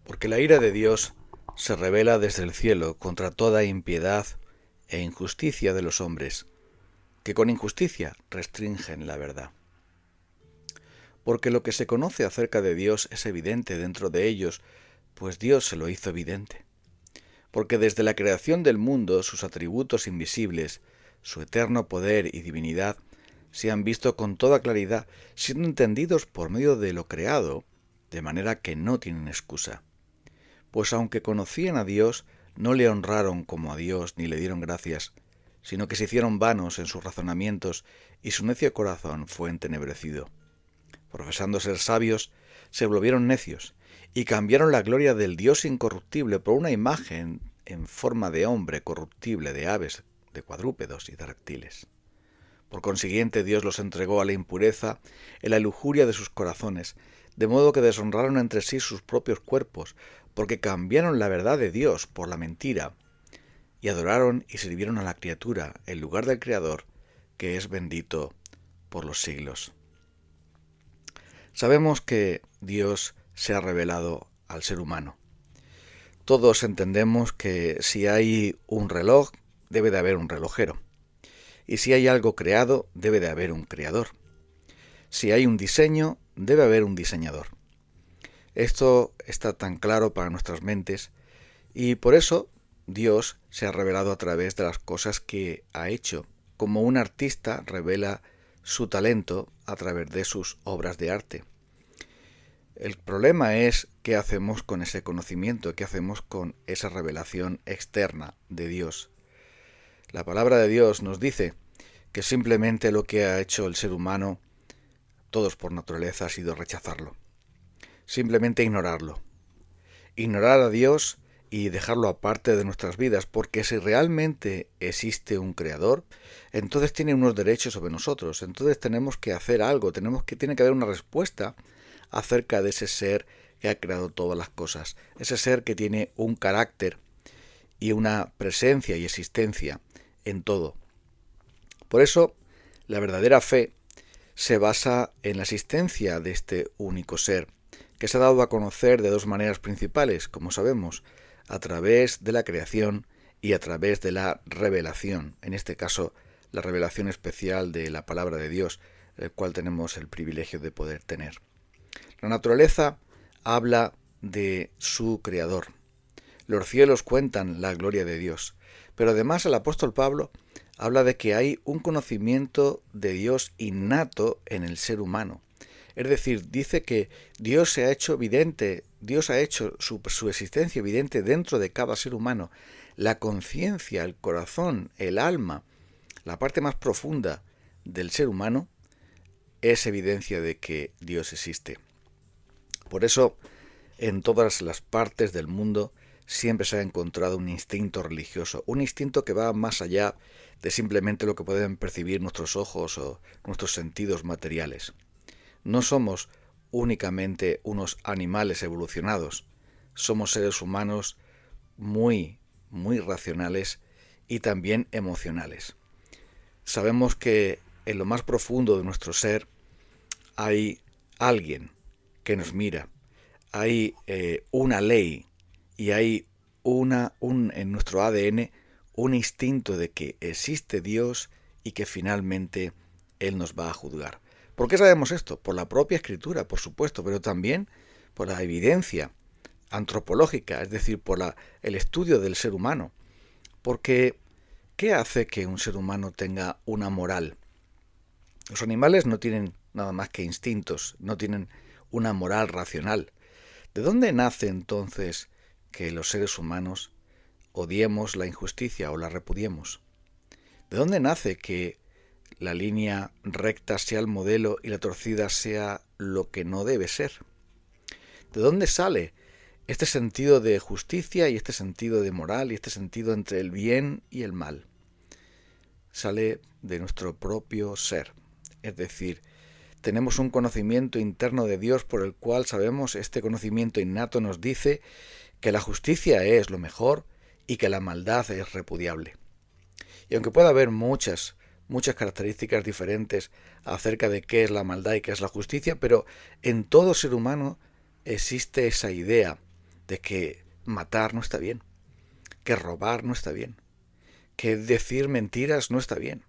Porque la ira de Dios se revela desde el cielo contra toda impiedad e injusticia de los hombres, que con injusticia restringen la verdad. Porque lo que se conoce acerca de Dios es evidente dentro de ellos, pues Dios se lo hizo evidente. Porque desde la creación del mundo sus atributos invisibles, su eterno poder y divinidad, se han visto con toda claridad, siendo entendidos por medio de lo creado, de manera que no tienen excusa. Pues aunque conocían a Dios, no le honraron como a Dios ni le dieron gracias, sino que se hicieron vanos en sus razonamientos y su necio corazón fue entenebrecido. Profesando ser sabios, se volvieron necios y cambiaron la gloria del Dios incorruptible por una imagen en forma de hombre corruptible, de aves, de cuadrúpedos y de reptiles. Por consiguiente, Dios los entregó a la impureza en la lujuria de sus corazones, de modo que deshonraron entre sí sus propios cuerpos, porque cambiaron la verdad de Dios por la mentira, y adoraron y sirvieron a la criatura en lugar del Creador, que es bendito por los siglos. Sabemos que Dios se ha revelado al ser humano. Todos entendemos que si hay un reloj, debe de haber un relojero. Y si hay algo creado, debe de haber un creador. Si hay un diseño, debe haber un diseñador. Esto está tan claro para nuestras mentes y por eso Dios se ha revelado a través de las cosas que ha hecho, como un artista revela su talento a través de sus obras de arte. El problema es qué hacemos con ese conocimiento, qué hacemos con esa revelación externa de Dios. La palabra de Dios nos dice que simplemente lo que ha hecho el ser humano, todos por naturaleza, ha sido rechazarlo. Simplemente ignorarlo. Ignorar a Dios y dejarlo aparte de nuestras vidas, porque si realmente existe un creador, entonces tiene unos derechos sobre nosotros, entonces tenemos que hacer algo, tiene que haber una respuesta acerca de ese ser que ha creado todas las cosas, ese ser que tiene un carácter y una presencia y existencia en todo. Por eso, la verdadera fe se basa en la existencia de este único ser, que se ha dado a conocer de dos maneras principales, como sabemos, a través de la creación y a través de la revelación, en este caso la revelación especial de la palabra de Dios, el cual tenemos el privilegio de poder tener. La naturaleza habla de su creador. Los cielos cuentan la gloria de Dios, pero además el apóstol Pablo habla de que hay un conocimiento de Dios innato en el ser humano. Es decir, dice que Dios se ha hecho evidente, Dios ha hecho su existencia evidente dentro de cada ser humano. La conciencia, el corazón, el alma, la parte más profunda del ser humano es evidencia de que Dios existe. Por eso, en todas las partes del mundo siempre se ha encontrado un instinto religioso, un instinto que va más allá de simplemente lo que pueden percibir nuestros ojos o nuestros sentidos materiales. No somos únicamente unos animales evolucionados, somos seres humanos muy, muy racionales y también emocionales. Sabemos que en lo más profundo de nuestro ser hay alguien que nos mira, hay una ley y hay en nuestro ADN un instinto de que existe Dios y que finalmente Él nos va a juzgar. ¿Por qué sabemos esto? Por la propia escritura, por supuesto, pero también por la evidencia antropológica, es decir, por el estudio del ser humano. Porque, ¿qué hace que un ser humano tenga una moral? Los animales no tienen nada más que instintos, no tienen una moral racional. ¿De dónde nace entonces que los seres humanos odiemos la injusticia o la repudiemos? ¿De dónde nace que la línea recta sea el modelo y la torcida sea lo que no debe ser? ¿De dónde sale este sentido de justicia y este sentido de moral y este sentido entre el bien y el mal? Sale de nuestro propio ser, es decir, tenemos un conocimiento interno de Dios por el cual sabemos, este conocimiento innato nos dice que la justicia es lo mejor y que la maldad es repudiable. Y aunque pueda haber muchas características diferentes acerca de qué es la maldad y qué es la justicia, pero en todo ser humano existe esa idea de que matar no está bien, que robar no está bien, que decir mentiras no está bien,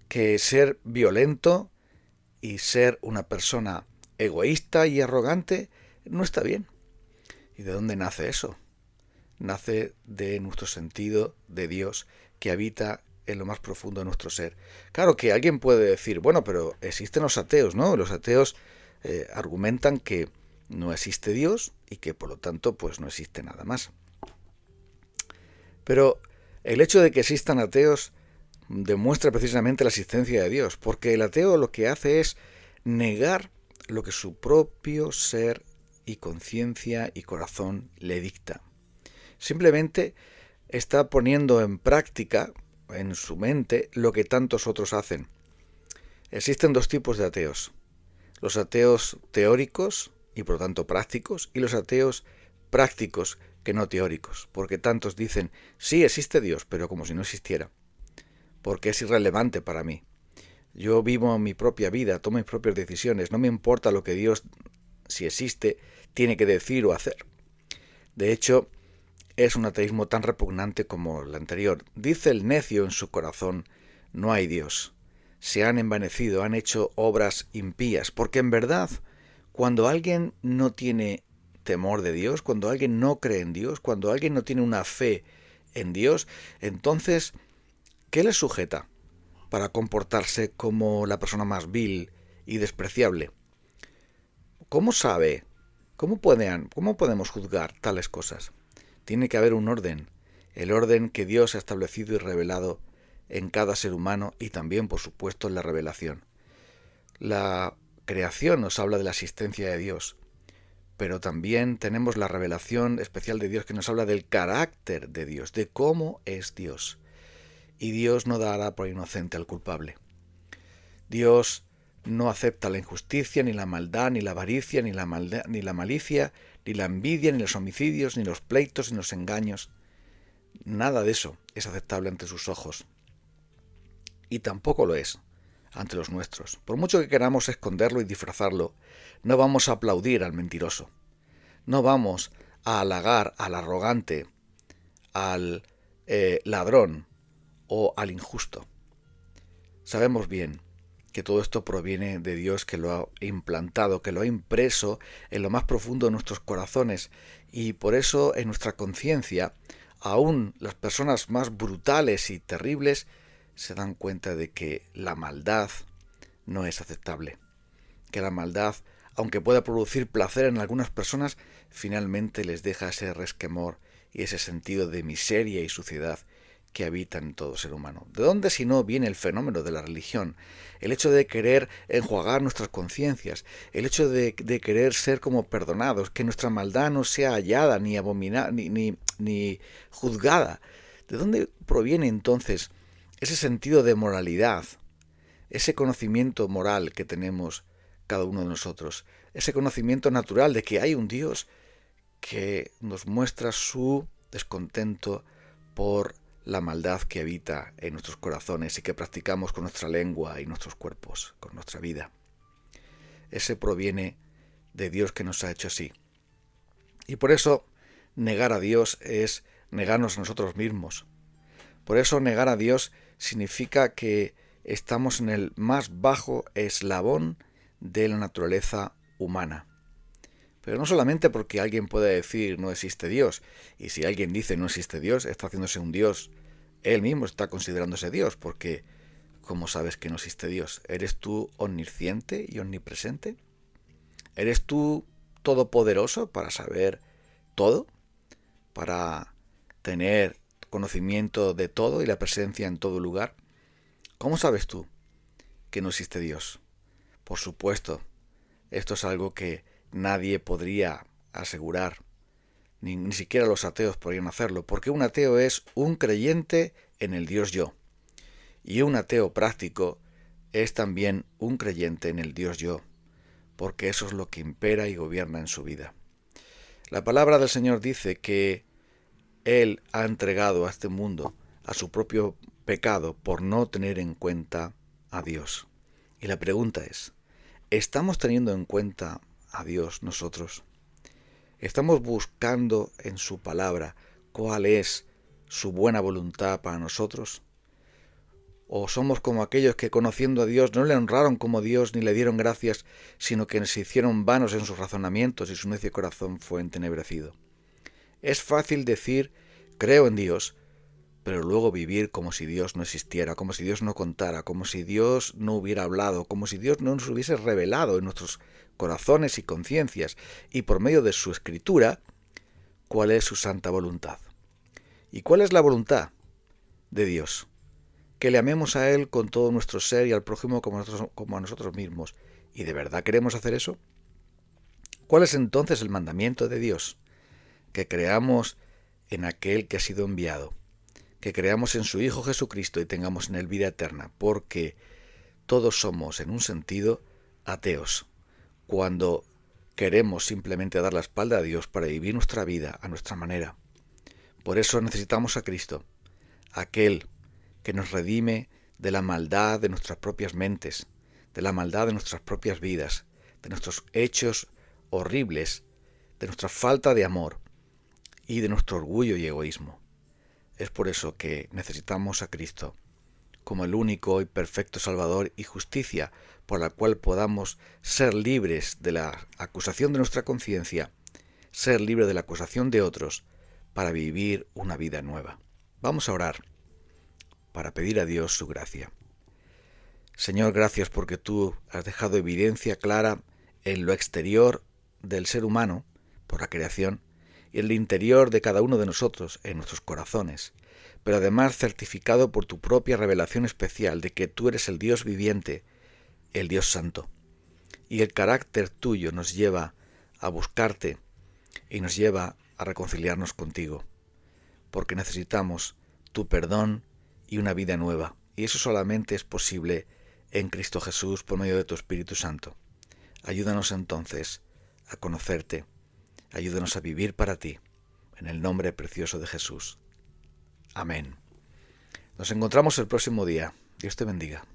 que ser violento y ser una persona egoísta y arrogante no está bien. ¿Y de dónde nace eso? Nace de nuestro sentido de Dios que habita en lo más profundo de nuestro ser. Claro que alguien puede decir, bueno, pero existen los ateos, ¿no? Los ateos argumentan que no existe Dios y que por lo tanto pues no existe nada más. Pero el hecho de que existan ateos demuestra precisamente la existencia de Dios, porque el ateo lo que hace es negar lo que su propio ser y conciencia y corazón le dicta. Simplemente está poniendo en práctica, en su mente, lo que tantos otros hacen. Existen dos tipos de ateos. Los ateos teóricos y por lo tanto prácticos, y los ateos prácticos que no teóricos, porque tantos dicen, sí existe Dios, pero como si no existiera, porque es irrelevante para mí. Yo vivo mi propia vida, tomo mis propias decisiones, no me importa lo que Dios, si existe, tiene que decir o hacer. De hecho, es un ateísmo tan repugnante como el anterior. Dice el necio en su corazón, no hay Dios. Se han envanecido, han hecho obras impías, porque en verdad, cuando alguien no tiene temor de Dios, cuando alguien no cree en Dios, cuando alguien no tiene una fe en Dios, entonces, ¿qué le sujeta para comportarse como la persona más vil y despreciable? ¿Cómo sabe? ¿Cómo podemos juzgar tales cosas? Tiene que haber un orden, el orden que Dios ha establecido y revelado en cada ser humano y también, por supuesto, en la revelación. La creación nos habla de la existencia de Dios, pero también tenemos la revelación especial de Dios que nos habla del carácter de Dios, de cómo es Dios. Y Dios no dará por inocente al culpable. Dios no acepta la injusticia, ni la maldad, ni la avaricia, ni la malicia, ni la envidia, ni los homicidios, ni los pleitos, ni los engaños. Nada de eso es aceptable ante sus ojos. Y tampoco lo es ante los nuestros. Por mucho que queramos esconderlo y disfrazarlo, no vamos a aplaudir al mentiroso. No vamos a halagar al arrogante, al ladrón o al injusto. Sabemos bien que todo esto proviene de Dios, que lo ha implantado, que lo ha impreso en lo más profundo de nuestros corazones, y por eso en nuestra conciencia, aún las personas más brutales y terribles se dan cuenta de que la maldad no es aceptable, que la maldad, aunque pueda producir placer en algunas personas, finalmente les deja ese resquemor y ese sentido de miseria y suciedad que habita en todo ser humano. ¿De dónde si no viene el fenómeno de la religión? El hecho de querer enjuagar nuestras conciencias, el hecho de querer ser como perdonados, que nuestra maldad no sea hallada ni abominada ni juzgada. ¿De dónde proviene entonces ese sentido de moralidad, ese conocimiento moral que tenemos cada uno de nosotros, ese conocimiento natural de que hay un Dios que nos muestra su descontento por la maldad que habita en nuestros corazones y que practicamos con nuestra lengua y nuestros cuerpos, con nuestra vida? Ese proviene de Dios que nos ha hecho así. Y por eso negar a Dios es negarnos a nosotros mismos. Por eso negar a Dios significa que estamos en el más bajo eslabón de la naturaleza humana. Pero no solamente porque alguien pueda decir no existe Dios, y si alguien dice no existe Dios, está haciéndose un Dios, él mismo está considerándose Dios, porque ¿cómo sabes que no existe Dios? ¿Eres tú omnisciente y omnipresente? ¿Eres tú todopoderoso para saber todo? ¿Para tener conocimiento de todo y la presencia en todo lugar? ¿Cómo sabes tú que no existe Dios? Por supuesto, esto es algo que nadie podría asegurar, ni siquiera los ateos podrían hacerlo, porque un ateo es un creyente en el Dios yo, y un ateo práctico es también un creyente en el Dios yo, porque eso es lo que impera y gobierna en su vida. La palabra del Señor dice que Él ha entregado a este mundo a su propio pecado por no tener en cuenta a Dios. Y la pregunta es, ¿estamos teniendo en cuenta a Dios nosotros? ¿Estamos buscando en su palabra cuál es su buena voluntad para nosotros? ¿O somos como aquellos que, conociendo a Dios, no le honraron como Dios ni le dieron gracias, sino que se hicieron vanos en sus razonamientos y su necio corazón fue entenebrecido? Es fácil decir, creo en Dios, pero luego vivir como si Dios no existiera, como si Dios no contara, como si Dios no hubiera hablado, como si Dios no nos hubiese revelado en nuestros corazones y conciencias, y por medio de su escritura, cuál es su santa voluntad. ¿Y cuál es la voluntad de Dios? Que le amemos a Él con todo nuestro ser y al prójimo como a nosotros mismos. ¿Y de verdad queremos hacer eso? ¿Cuál es entonces el mandamiento de Dios? Que creamos en aquel que ha sido enviado, que creamos en su Hijo Jesucristo y tengamos en él vida eterna, porque todos somos, en un sentido, ateos, cuando queremos simplemente dar la espalda a Dios para vivir nuestra vida a nuestra manera. Por eso necesitamos a Cristo, aquel que nos redime de la maldad de nuestras propias mentes, de la maldad de nuestras propias vidas, de nuestros hechos horribles, de nuestra falta de amor y de nuestro orgullo y egoísmo. Es por eso que necesitamos a Cristo como el único y perfecto Salvador y justicia por la cual podamos ser libres de la acusación de nuestra conciencia, ser libres de la acusación de otros para vivir una vida nueva. Vamos a orar para pedir a Dios su gracia. Señor, gracias porque tú has dejado evidencia clara en lo exterior del ser humano, por la creación, y en el interior de cada uno de nosotros, en nuestros corazones, pero además certificado por tu propia revelación especial de que tú eres el Dios viviente, el Dios santo. Y el carácter tuyo nos lleva a buscarte y nos lleva a reconciliarnos contigo, porque necesitamos tu perdón y una vida nueva, y eso solamente es posible en Cristo Jesús por medio de tu Espíritu Santo. Ayúdanos entonces a conocerte, ayúdanos a vivir para ti, en el nombre precioso de Jesús. Amén. Nos encontramos el próximo día. Dios te bendiga.